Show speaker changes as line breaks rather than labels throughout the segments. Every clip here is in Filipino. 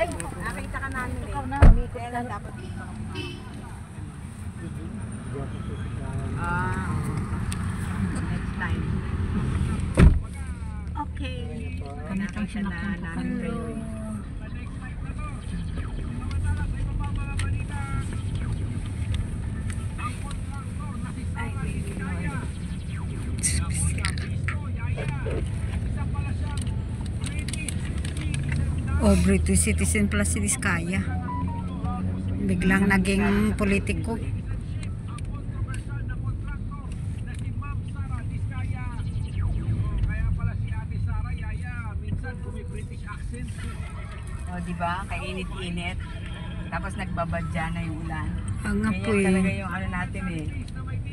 Ay, nakita ka namin eh.
Ikaw na.
Kaya lang dapat dito. Next time.
Okay.
Nakita na namin kayo eh.
O British citizen plus si Diskaya. Biglang naging politiko.
O diba? Kainit-init. Tapos nagbabadya na yung ulan.
Ang nga po
Ganyan talaga
eh.
yung ano natin eh.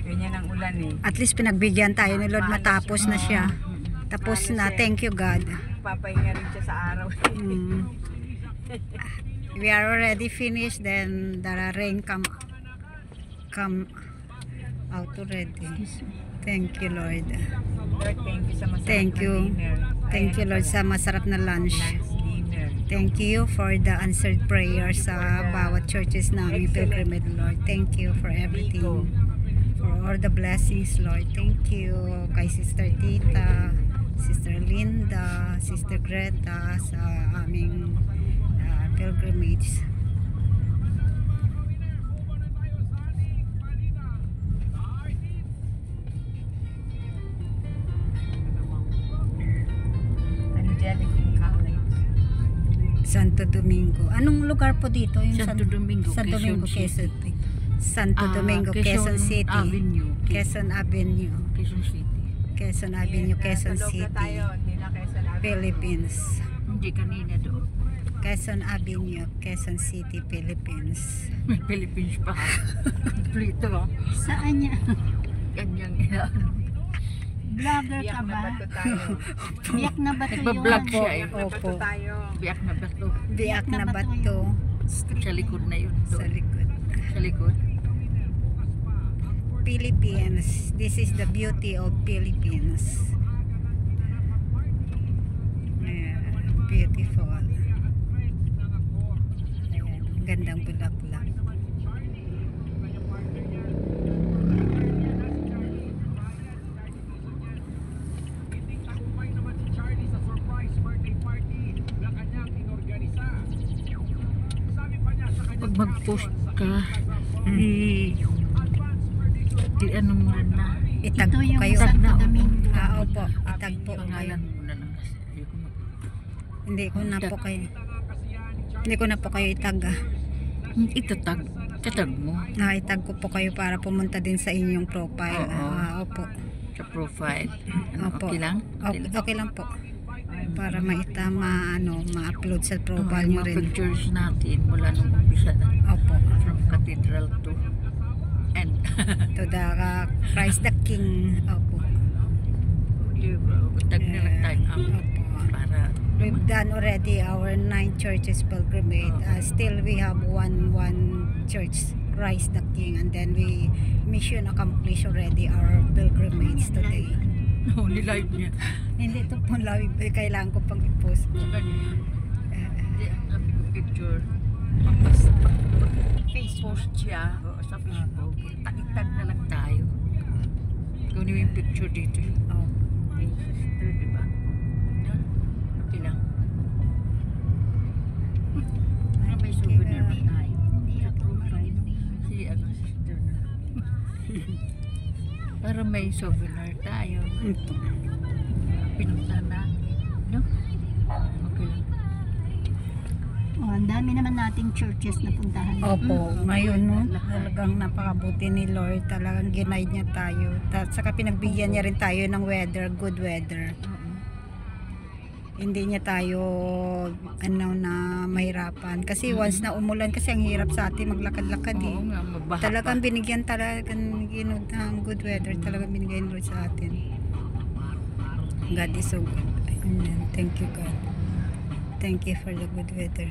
Ganyan ang ulan eh.
At least pinagbigyan tayo ni Lord matapos na siya. Tapos na, thank you God.
Papahinga rin siya sa araw.
We are already finished, then the rain come out already. Thank you Lord.
Lord, thank you sa masarap
Thank
na
you.
dinner.
Thank you Lord sa masarap na lunch.
Dinner.
Thank you for the answered prayers sa bawat churches namin pilgrimage Lord. Thank you for everything. For all the blessings Lord. Thank you kay Sister Tita, Sister Linda, Sister Greta sa aming pilgrimage.
Angelic College.
Santo Domingo. Anong lugar po dito? Yung
Santo Domingo,
Santo Domingo,
Quezon
Quezon City. Santo Domingo, Quezon City.
Avenue.
Quezon Avenue.
Quezon City.
Quezon Avenue, Quezon
Tulog na
City,
tayo. Hindi na Quezon Avenue.
Philippines.
Hindi kanina doon.
Quezon Avenue, Quezon City, Philippines.
May Philippines pa. Plito.
Saan niya?
Ganyang yan.
Vlogger
Biyak
ka
na
ba?
bato tayo.
Biyak na ba ito
Nagbablog
yun?
siya eh.
Biyak na bato
Opo.
tayo.
Biyak na bato.
Biak na
ba
bato
Sa likod na yun.
sa
Doon.
likod.
Sa likod.
Philippines. This is the beauty of Philippines. Ayan, beautiful. Ayan, gandang bulaklak.
Pag mag-post ka, di ano mo rin na.
Itag
Ito
po
yung
kayo.
Santo
na,
Domingo.
Opo, itag po kayo.
Pangalan mo na lang kasi. Ayoko mag-
Hindi ko na po kayo. Hindi ko na po kayo itag.
Itatag. Tatag mo.
Itag ko po kayo para pumunta din sa inyong profile.
Oo.
Opo.
Sa profile. Ano,
Opo.
okay lang?
Okay, okay lang po. Para ma-upload sa profile
Yung
nyo
mga
rin.
pictures natin mula nung umpisa na.
Opo.
From cathedral to end.
To the Christ the King. Opo.
Diba? Tag na lang tayo.
Opo.
Para
We've done already our 9 churches pilgrimage. Still we have one church, Christ the King, and then we mission accomplished already our pilgrimage today.
no, nilive niya.
Hindi ito po live, kailangan ko pang i-post po.
Hindi, ang sabi ko picture. Pag Facebook siya sa Facebook, itag na lang tayo. Kunin mo yung picture dito.
Oh.
Hey, sister, diba? Yan. Okay lang. Para may souvenir ba tayo? Sa profile. Si ano, sister na. Para may souvenir tayo.
Ito.
Pinunta na. No? Okay lang.
Oh, ang dami naman nating churches na puntahan.
Opo, ngayon no, talagang napakabuti ni Lord, talagang ginaid niya tayo. Saka pinagbigyan niya rin tayo ng weather, good weather. Hindi niya tayo na mahirapan. Kasi once na umulan, kasi ang hirap sa atin maglakad-lakad eh.
Oo nga, mabaha
Talagang
pa.
binigyan talagang ng good weather, talagang binigyan Lord sa atin. God is so good. Amen. Thank you God. Thank you for the good weather.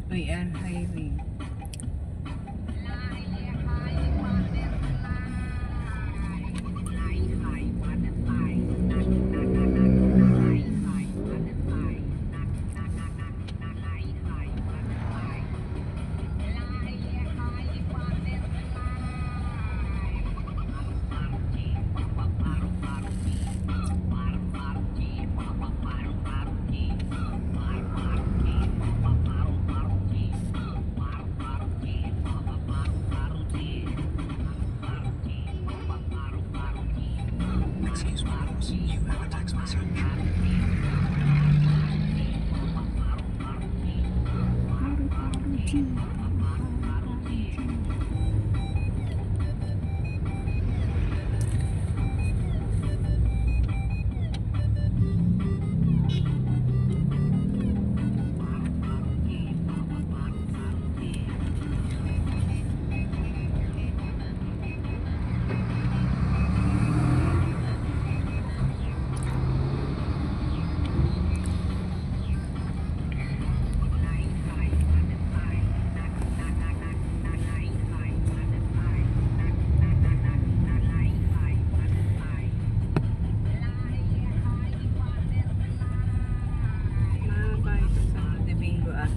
We are highway.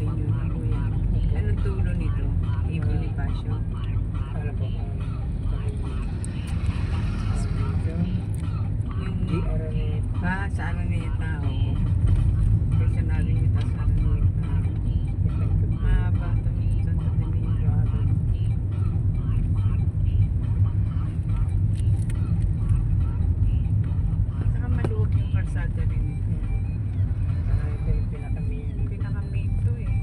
Avenue. Kuya. Anong dulo nito? Bonifacio.
Ano po?
Yung sa Araneta, oo. Quezon Avenue, tapos Araneta. Mahaba ito yung Santo Domingo Avenue. Saka maluwag yung kalsada rin ito.
Ito yung pinaka-main.
Pinaka-main to eh.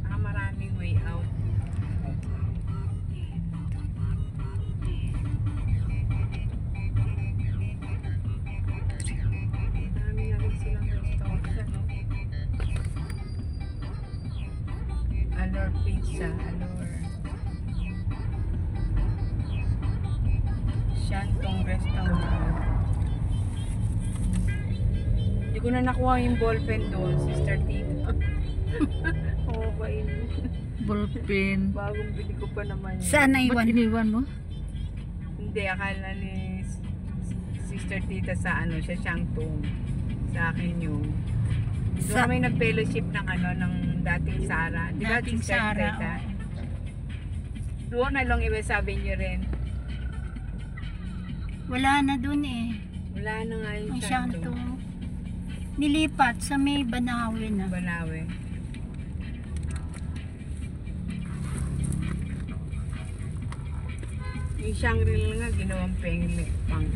Saka maraming way out. Marami na rin silang restaurant, no? Allure Pizza, Allure. Shantong Restaurant. Hindi ko na nakuha yung ballpen doon, Sister Tita. Oo ba yun?
Ballpen.
Bagong bili ko pa naman yun.
Saan
Ba't
naiwan?
iniwan mo?
Hindi, akala ni Sister Tita sa ano, siya Shantong. Sa akin yung doon
Sa-
kami nag-fellowship ng ano, ng dating Sara. Di ba,
Dating
Sister
Sara,
Tita? Doon along Iwes Avenue rin.
Wala na dun eh.
Wala na nga yung
Ang
Shantong.
Shanto. Nilipat sa may Banawe na.
Balawe. Yung Shangri-La nga, ginawang pang